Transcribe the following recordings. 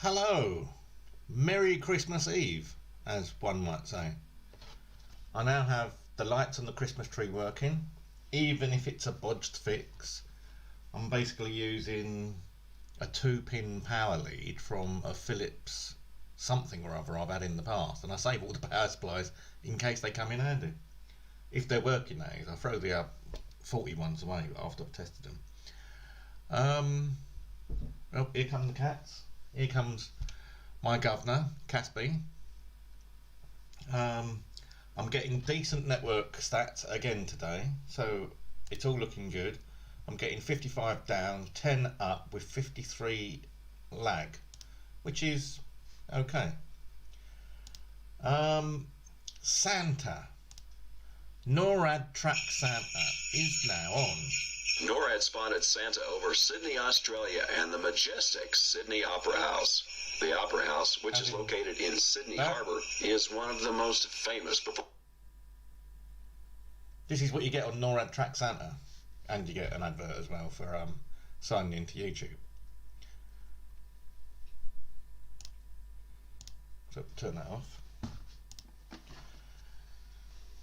Hello! Merry Christmas Eve, as one might say. I now have the lights on the Christmas tree working, even if it's a bodged fix. I'm basically using a 2-pin power lead from a Philips something or other I've had in the past, and I save all the power supplies in case they come in handy. If they're working, that is. I throw the 40 ones away after I've tested them. Well, here come the cats. Here comes my governor, Casby. I'm getting decent network stats again today, so it's all looking good. I'm getting 55 down, 10 up with 53 lag, which is okay. Santa. NORAD Track Santa is now on. NORAD spotted Santa over Sydney, Australia and the majestic Sydney Opera House. The Opera House, which is located in Sydney Harbour, is one of the most famous. This is what you get on NORAD Track Santa, and you get an advert as well for signing into YouTube. So turn that off.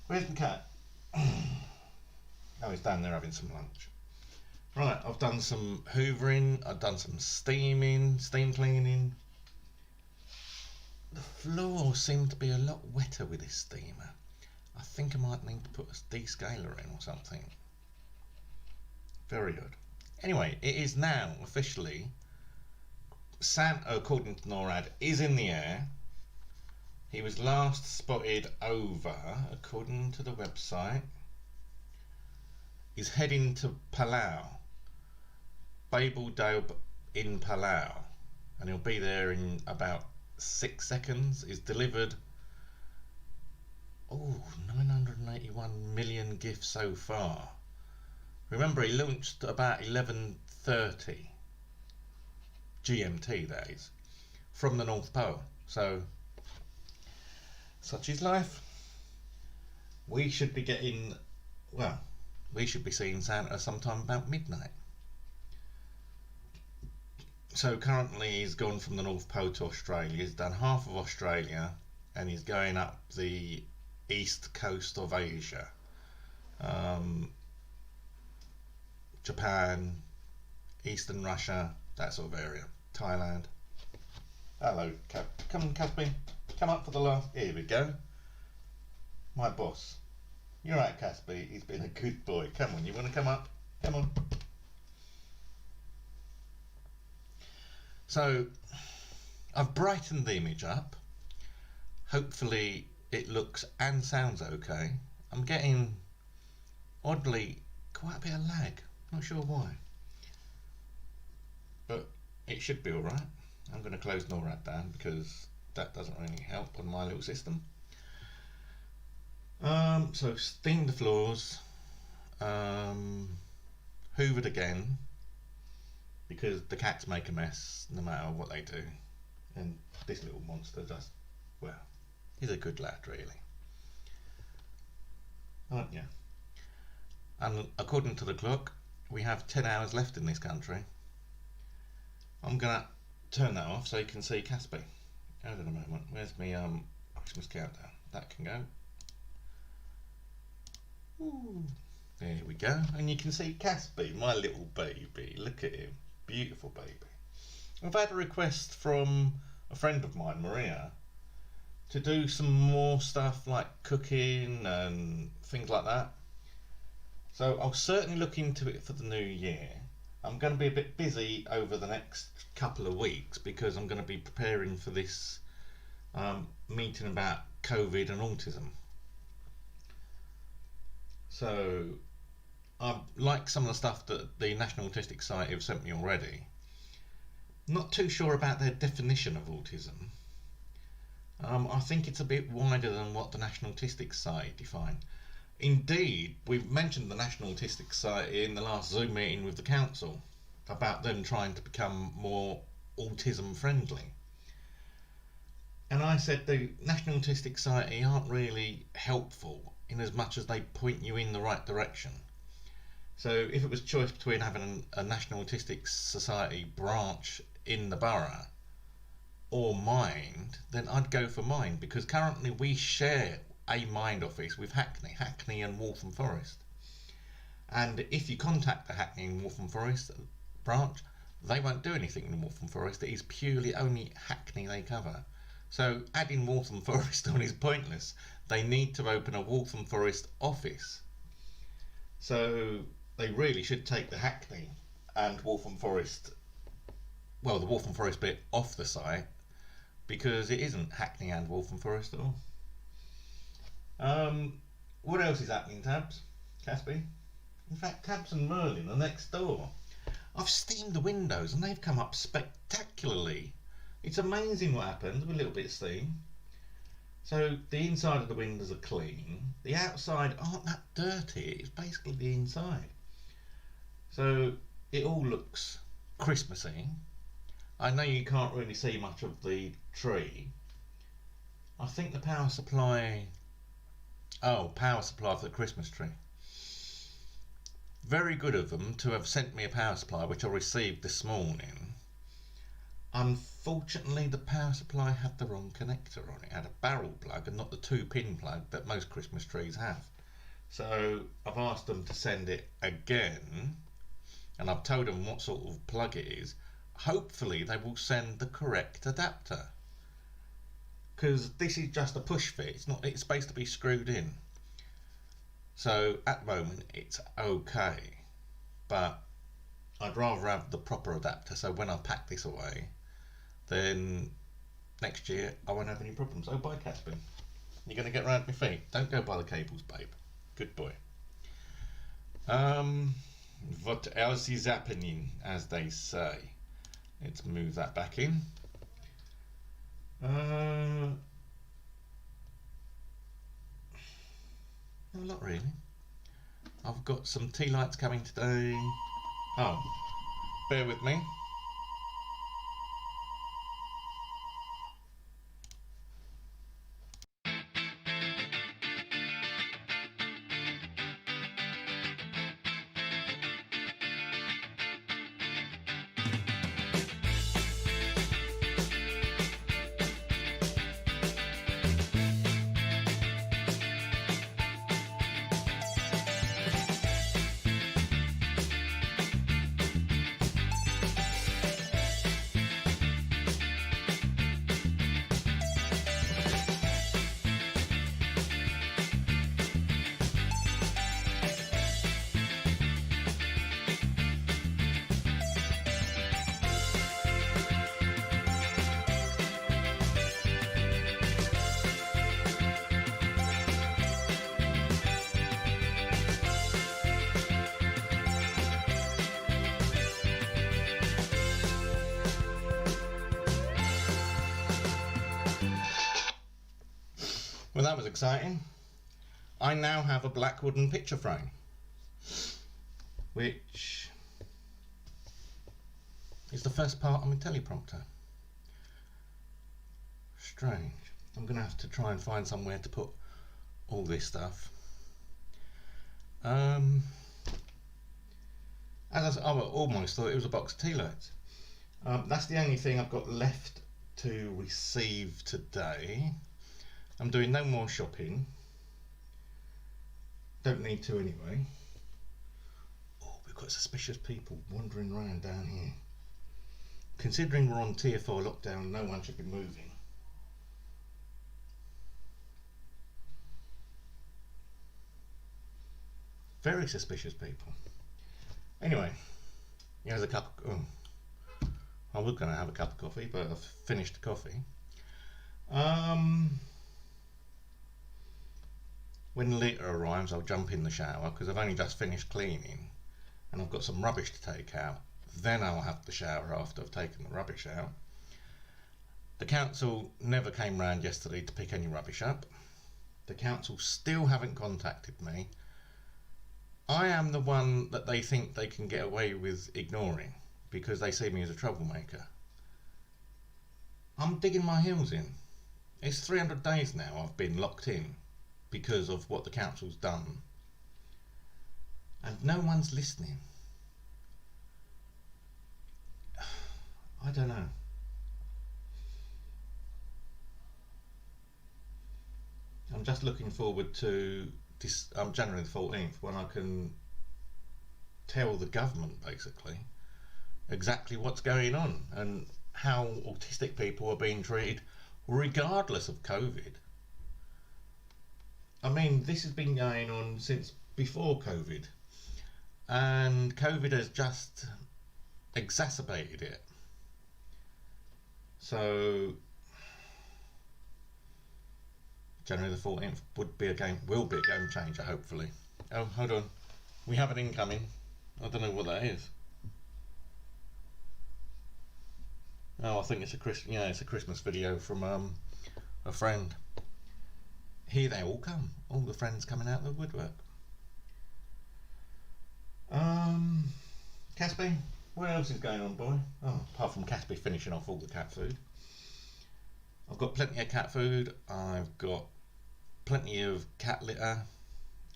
Where's the cat? Oh, he's down there having some lunch. Right, I've done some hoovering, I've done some steam cleaning. The floor seemed to be a lot wetter with this steamer. I think I might need to put a descaler in or something. Very good. Anyway, it is now officially Santa, according to NORAD, is in the air. He was last spotted over, according to the website. He's heading to Palau, Babel in Palau, and he'll be there in about 6 seconds. He's delivered 981 million gifts so far. Remember, he launched about 11:30 GMT, that is, from the North Pole. So such is life. We should be getting, well, we should be seeing Santa sometime about midnight. So currently he's gone from the North Pole to Australia. He's done half of Australia and he's going up the east coast of Asia. Japan, Eastern Russia, that sort of area. Thailand. Hello, come on, Casby. Come up for the last. Here we go. My boss. You're right, Casby. He's been a good boy. Come on, you want to come up? Come on. So, I've brightened the image up. Hopefully it looks and sounds okay. I'm getting, oddly, quite a bit of lag. Not sure why. But it should be alright. I'm going to close NORAD down because that doesn't really help on my little system. So steamed the floors, hoovered again, because the cats make a mess no matter what they do, and this little monster does, well, he's a good lad really, aren't you? And according to the clock, we have 10 hours left in this country. I'm gonna turn that off so you can see Casby. Hold on a moment, where's my Christmas countdown? That can go. Ooh, there we go, and you can see Casby, my little baby. Look at him, beautiful baby. I've had a request from a friend of mine, Maria, to do some more stuff like cooking and things like that. So I'll certainly look into it for the new year. I'm going to be a bit busy over the next couple of weeks because I'm going to be preparing for this meeting about COVID and autism. So I like some of the stuff that the National Autistic Society have sent me already. Not too sure about their definition of autism. I think it's a bit wider than what the National Autistic Society defined. Indeed, we've mentioned the National Autistic Society in the last Zoom meeting with the council about them trying to become more autism friendly. And I said the National Autistic Society aren't really helpful in as much as they point you in the right direction. So if it was choice between having a National Autistic Society branch in the borough or mind, then I'd go for mind, because currently we share a mind office with Hackney and Waltham Forest. And if you contact the Hackney and Waltham Forest branch, they won't do anything in Waltham Forest. It is purely only Hackney they cover. So adding Waltham Forest on is pointless. They need to open a Waltham Forest office. So they really should take the Hackney and Waltham Forest, well, the Waltham Forest bit off the site, because it isn't Hackney and Waltham Forest at all. What else is happening, Tabs? Casby? In fact, Tabs and Merlin are next door. I've steamed the windows and they've come up spectacularly. It's amazing what happens with a little bit of steam. So the inside of the windows are clean. The outside aren't that dirty. It's basically the inside. So it all looks Christmassy. I know you can't really see much of the tree. I think the power supply for the Christmas tree. Very good of them to have sent me a power supply, which I received this morning. Unfortunately, the power supply had the wrong connector on it. It had a barrel plug and not the 2-pin plug that most Christmas trees have. So I've asked them to send it again, and I've told them what sort of plug it is. Hopefully they will send the correct adapter, because this is just a push fit. It's supposed to be screwed in. So at the moment it's okay, but I'd rather have the proper adapter, so when I pack this away, then next year I won't have any problems. Oh, bye, Caspin. You're going to get round my feet. Don't go by the cables, babe. Good boy. What else is happening, as they say? Let's move that back in. No, not really. I've got some tea lights coming today. Oh, bear with me. Well, that was exciting. I now have a black wooden picture frame, which is the first part of my teleprompter. Strange. I'm going to have to try and find somewhere to put all this stuff. As I said, I almost thought it was a box of tea lights. That's the only thing I've got left to receive today. I'm doing no more shopping. Don't need to anyway. Oh, we've got suspicious people wandering around down here. Considering we're on tier 4 lockdown, no one should be moving. Very suspicious people. Anyway, here's a cup of... Oh, I was going to have a cup of coffee, but I've finished the coffee. When Lita arrives, I'll jump in the shower, because I've only just finished cleaning and I've got some rubbish to take out. Then I'll have the shower after I've taken the rubbish out. The council never came round yesterday to pick any rubbish up. The council still haven't contacted me. I am the one that they think they can get away with ignoring, because they see me as a troublemaker. I'm digging my heels in. It's 300 days now I've been locked in because of what the council's done, and no one's listening. I don't know. I'm just looking forward to this January the 14th, when I can tell the government basically exactly what's going on and how autistic people are being treated regardless of COVID. I mean, this has been going on since before COVID, and COVID has just exacerbated it. So January the 14th will be a game changer, hopefully. Oh, hold on. We have an incoming. I don't know what that is. Oh, I think it's a Christmas video from a friend. Here they all come. All the friends coming out of the woodwork. Caspi, what else is going on, boy? Oh, apart from Caspi finishing off all the cat food. I've got plenty of cat food. I've got plenty of cat litter.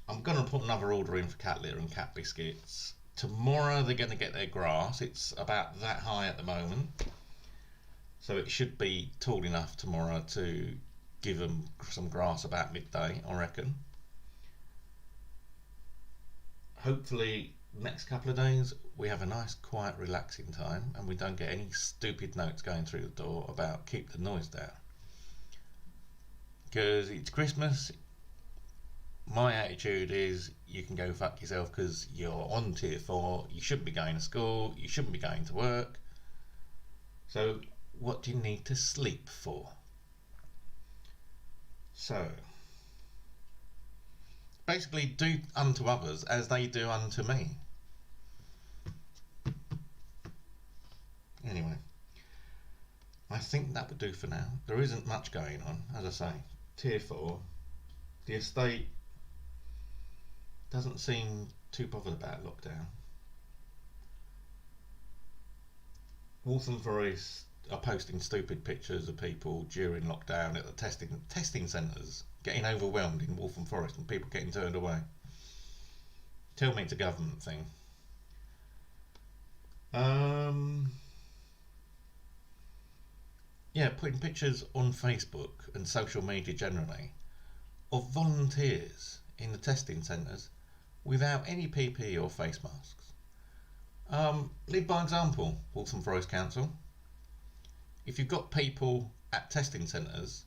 I'm going to put another order in for cat litter and cat biscuits. Tomorrow they're going to get their grass. It's about that high at the moment. So it should be tall enough tomorrow to give them some grass about midday, I reckon. Hopefully next couple of days we have a nice quiet relaxing time and we don't get any stupid notes going through the door about keep the noise down. Because it's Christmas, my attitude is you can go fuck yourself because you're on tier 4, you shouldn't be going to school, you shouldn't be going to work. So what do you need to sleep for? So basically do unto others as they do unto me. Anyway, I think that would do for now. There isn't much going on, as I say. Tier 4, the estate doesn't seem too bothered about lockdown. Waltham Forest are posting stupid pictures of people during lockdown at the testing centres getting overwhelmed in Waltham Forest and people getting turned away. Tell me it's a government thing. Yeah, putting pictures on Facebook and social media generally of volunteers in the testing centres without any PPE or face masks. Lead by example, Waltham Forest Council. If you've got people at testing centres,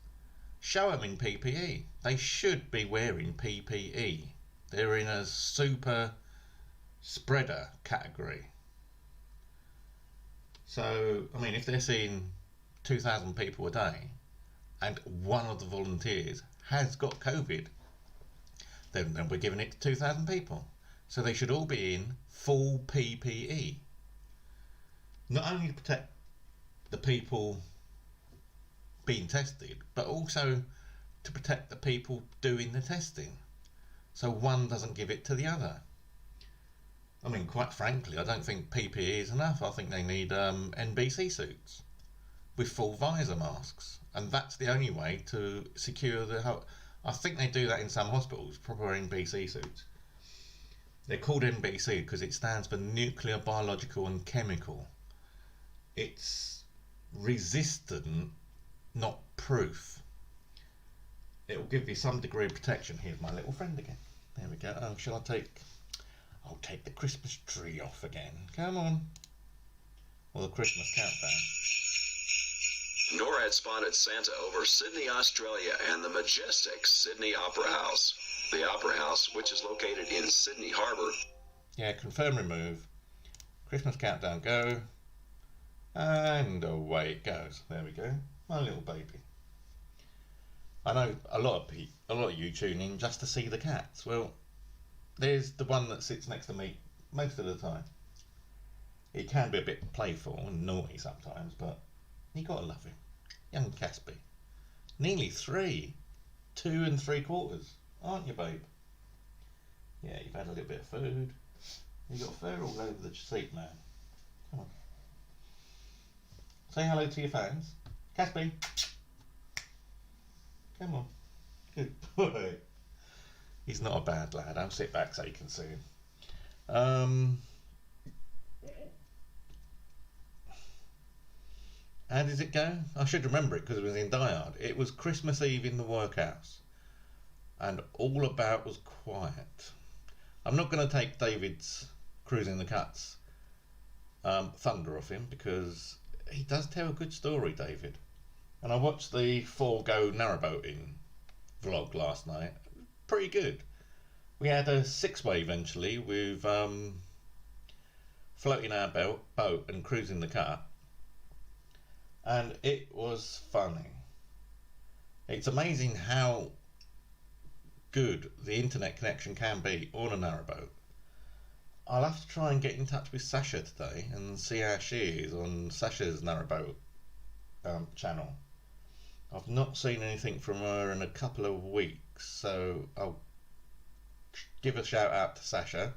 show them in PPE. They should be wearing PPE. They're in a super spreader category. So, I mean, if they're seeing 2,000 people a day and one of the volunteers has got COVID, then we're giving it to 2,000 people. So they should all be in full PPE. Not only to protect the people being tested, but also to protect the people doing the testing. So one doesn't give it to the other. I mean, quite frankly, I don't think PPE is enough. I think they need NBC suits with full visor masks, and that's the only way to secure the whole. I think they do that in some hospitals, proper NBC suits. They're called NBC because it stands for nuclear, biological and chemical. It's resistant, not proof. It will give you some degree of protection. Here's my little friend again. There we go. Oh, shall I take... I'll take the Christmas tree off again. Come on. Or the Christmas countdown. NORAD spotted Santa over Sydney, Australia, and the majestic Sydney Opera House. The Opera House, which is located in Sydney Harbour. Yeah, confirm remove. Christmas countdown go. And away it goes. There we go. My little baby. I know a lot of you tune in just to see the cats. Well, there's the one that sits next to me most of the time. He can be a bit playful and naughty sometimes, but you gotta love him. Young Caspi. Nearly 3. 2 3/4. Aren't you, babe? Yeah, you've had a little bit of food. You've got fur all over the seat now. Come on. Say hello to your fans. Caspi. Come on. Good boy. He's not a bad lad. I'll sit back so you can see him. How did it go? I should remember it because it was in Die Hard. It was Christmas Eve in the workhouse. and all about was quiet. I'm not going to take David's Cruising the Cuts thunder off him, because he does tell a good story, David. And I watched the Forgo narrowboating vlog last night. Pretty good. We had a 6-way eventually with floating our boat and cruising the cut, and it was funny. It's amazing how good the internet connection can be on a narrowboat. I'll have to try and get in touch with Sasha today and see how she is on Sasha's narrowboat channel. I've not seen anything from her in a couple of weeks, so I'll give a shout out to Sasha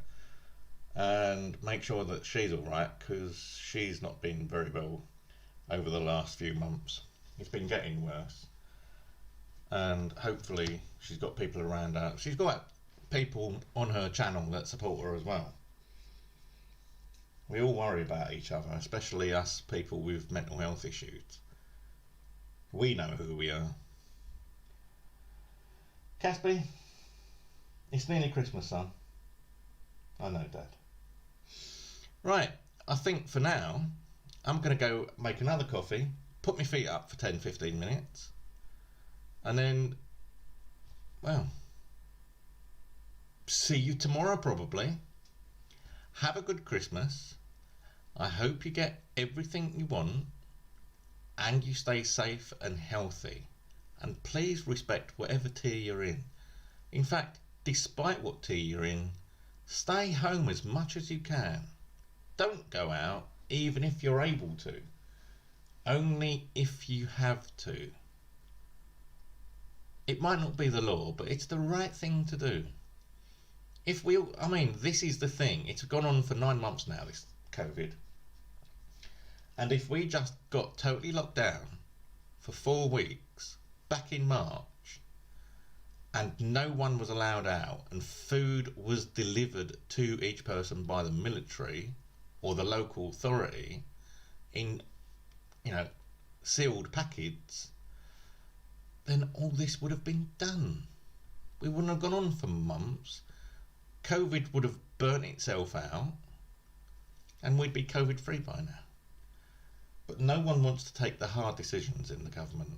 and make sure that she's alright, because she's not been very well over the last few months. It's been getting worse, and hopefully she's got people around her. She's got people on her channel that support her as well. We all worry about each other, especially us people with mental health issues. We know who we are. Caspi, it's nearly Christmas, son. I know, Dad. Right, I think for now, I'm going to go make another coffee, put my feet up for 10-15 minutes, and then, well, see you tomorrow probably. Have a good Christmas. I hope you get everything you want, and you stay safe and healthy. And please respect whatever tier you're in. In fact, despite what tier you're in, stay home as much as you can. Don't go out, even if you're able to. Only if you have to. It might not be the law, but it's the right thing to do. If we all, I mean, this is the thing. It's gone on for 9 months now, this COVID. And if we just got totally locked down for 4 weeks back in March, and no one was allowed out, and food was delivered to each person by the military or the local authority in, sealed packets, then all this would have been done. We wouldn't have gone on for months. COVID would have burnt itself out, and we'd be COVID free by now. But no one wants to take the hard decisions in the government.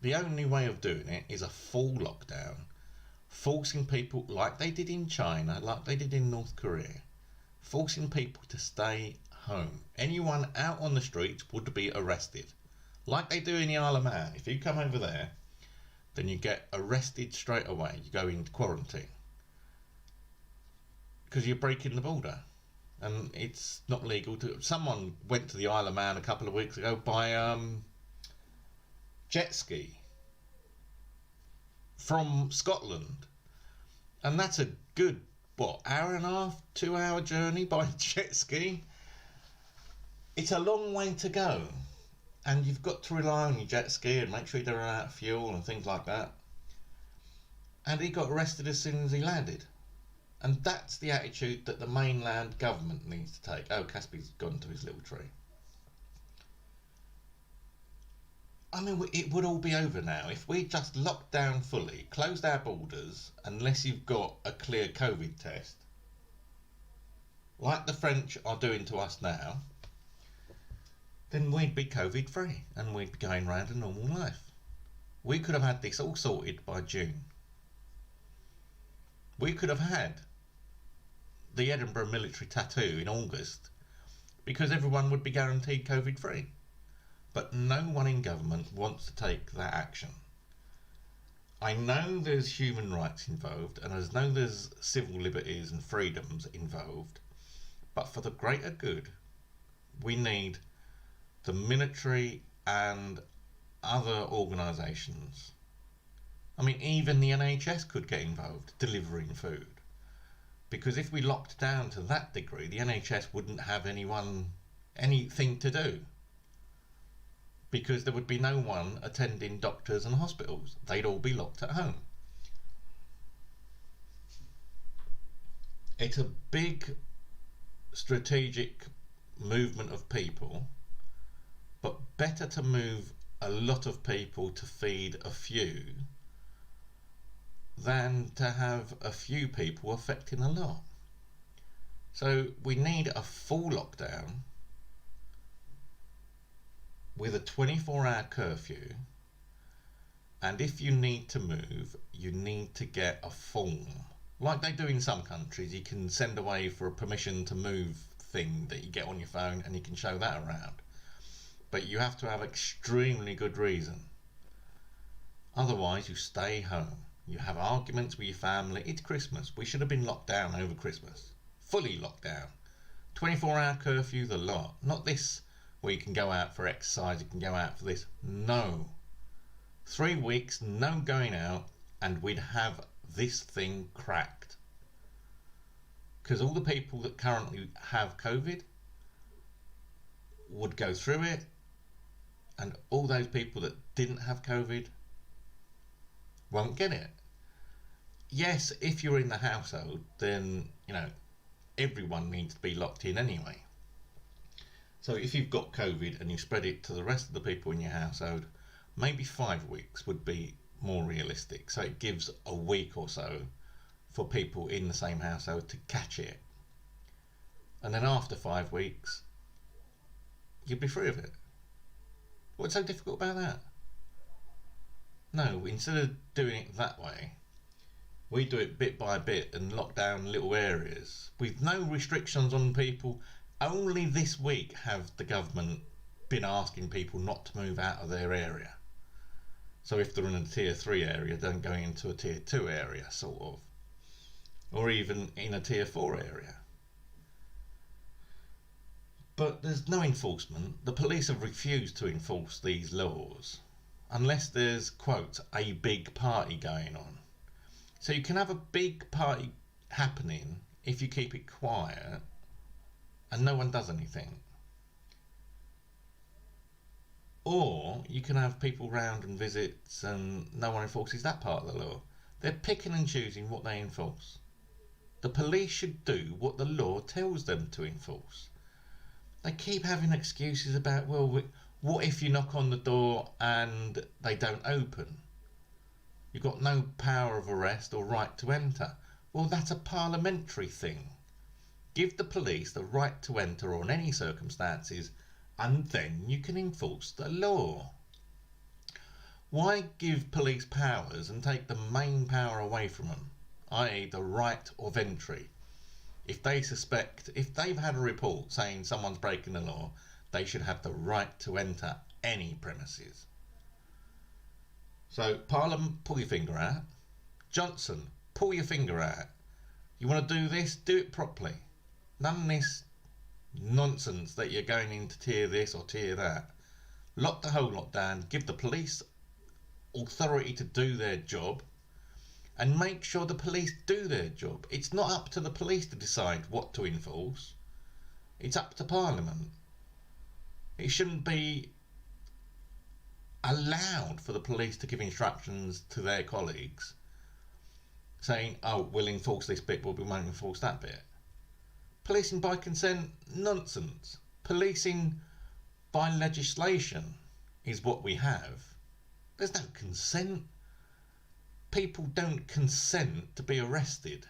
The only way of doing it is a full lockdown, forcing people, like they did in China, like they did in North Korea, forcing people to stay home. Anyone out on the streets would be arrested, like they do in the Isle of Man. If you come over there, then you get arrested straight away. You go into quarantine because you're breaking the border, and it's not legal to. Someone went to the Isle of Man a couple of weeks ago by jet ski from Scotland, and that's a good hour and a half, 2 hour journey by jet ski. It's a long way to go, and you've got to rely on your jet ski and make sure you don't run out of fuel and things like that. And he got arrested as soon as he landed. And that's the attitude that the mainland government needs to take. Oh, Caspi's gone to his little tree. I mean, it would all be over now if we just locked down fully, closed our borders, unless you've got a clear COVID test, like the French are doing to us now. Then we'd be COVID free and we'd be going round a normal life. We could have had this all sorted by June. We could have had the Edinburgh military tattoo in August, because everyone would be guaranteed COVID free. But no one in government wants to take that action. I know there's human rights involved, and I know there's civil liberties and freedoms involved, but for the greater good, we need the military and other organisations. I mean, even the NHS could get involved delivering food, because if we locked down to that degree, the NHS wouldn't have anything to do, because there would be no one attending doctors and hospitals. They'd all be locked at home. It's a big strategic movement of people, but better to move a lot of people to feed a few than to have a few people affecting a lot. So we need a full lockdown with a 24-hour curfew, and if you need to move, you need to get a form. Like they do in some countries, you can send away for a permission to move thing that you get on your phone and you can show that around. But you have to have extremely good reason. Otherwise, you stay home. You have arguments with your family. It's Christmas. We should have been locked down over Christmas. Fully locked down. 24-hour curfew, the lot. Not this where you can go out for exercise, you can go out for this. No. 3 weeks, no going out, and we'd have this thing cracked. Because all the people that currently have COVID would go through it, and all those people that didn't have COVID won't get it. Yes, if you're in the household, then, everyone needs to be locked in anyway. So if you've got COVID and you spread it to the rest of the people in your household, maybe 5 weeks would be more realistic. So it gives a week or so for people in the same household to catch it. And then after 5 weeks, you'd be free of it. What's so difficult about that? No, instead of doing it that way, we do it bit by bit and lock down little areas with no restrictions on people. Only this week have the government been asking people not to move out of their area. So if they're in a tier 3 area, don't go into a tier 2 area, sort of. Or even in a tier 4 area. But there's no enforcement. The police have refused to enforce these laws unless there's, quote, a big party going on. So you can have a big party happening if you keep it quiet and no one does anything. Or you can have people round and visits and no one enforces that part of the law. They're picking and choosing what they enforce. The police should do what the law tells them to enforce. They keep having excuses about, well, what if you knock on the door and they don't open? You've got no power of arrest or right to enter. Well, that's a parliamentary thing. Give the police the right to enter on any circumstances, and then you can enforce the law. Why give police powers and take the main power away from them, i.e. the right of entry? If they've had a report saying someone's breaking the law, they should have the right to enter any premises. So, Parliament, pull your finger out. Johnson, pull your finger out. You want to do this? Do it properly. None of this nonsense that you're going into tier this or tier that. Lock the whole lot down. Give the police authority to do their job. And make sure the police do their job. It's not up to the police to decide what to enforce. It's up to Parliament. It shouldn't be allowed for the police to give instructions to their colleagues saying, oh, we'll enforce this bit but we won't enforce that bit. Policing by consent? Nonsense. Policing by legislation is what we have. There's no consent. People don't consent to be arrested.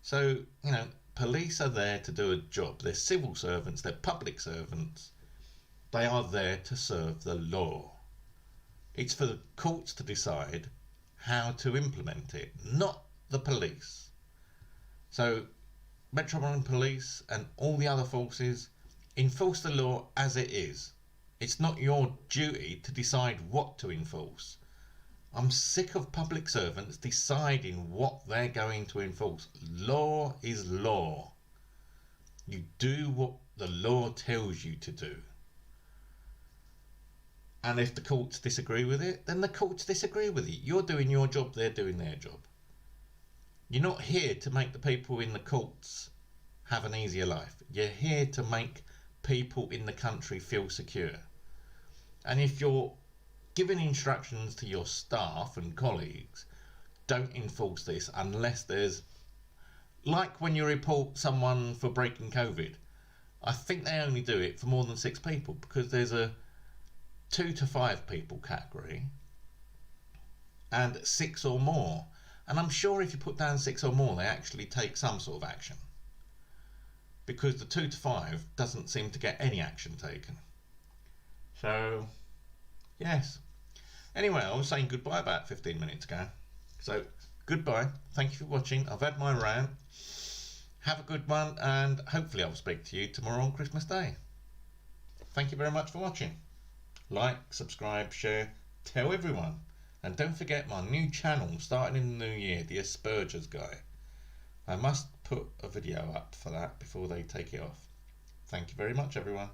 So, police are there to do a job. They're civil servants, they're public servants. They are there to serve the law. It's for the courts to decide how to implement it, not the police. So, Metropolitan Police and all the other forces enforce the law as it is. It's not your duty to decide what to enforce. I'm sick of public servants deciding what they're going to enforce. Law is law. You do what the law tells you to do. And if the courts disagree with it, then the courts disagree with it. You're doing your job, they're doing their job. You're not here to make the people in the courts have an easier life. You're here to make people in the country feel secure. And if you're giving instructions to your staff and colleagues, don't enforce this unless there's, like when you report someone for breaking COVID, I think they only do it for more than 6 people because there's a 2 to 5 people category and 6 or more. And I'm sure if you put down 6 or more, they actually take some sort of action. Because the 2 to 5 doesn't seem to get any action taken. So, yes. Anyway, I was saying goodbye about 15 minutes ago. So, goodbye. Thank you for watching. I've had my rant. Have a good one, and hopefully I'll speak to you tomorrow on Christmas Day. Thank you very much for watching. Like, subscribe, share, tell everyone. And don't forget my new channel starting in the new year, the Asperger's Guy. I must put a video up for that before they take it off. Thank you very much, everyone.